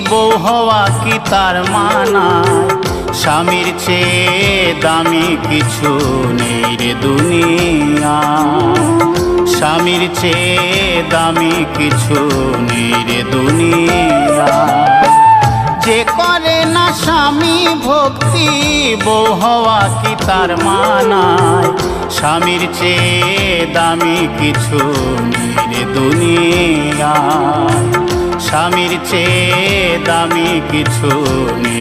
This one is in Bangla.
বউ হওয়া কি তার মানায়? স্বামীর চেয়ে দামি কিছু নেই রে দুনিয়া, স্বামীর চেয়ে দামি কিছু নেই রে দুনিয়া। যে করে না স্বামী ভক্তি, বউ হওয়া কি তার মানায়? স্বামীর চেয়ে দামি কিছু নেই রে দুনিয়া, স্বামীর চেয়ে দামি কিছু নেই।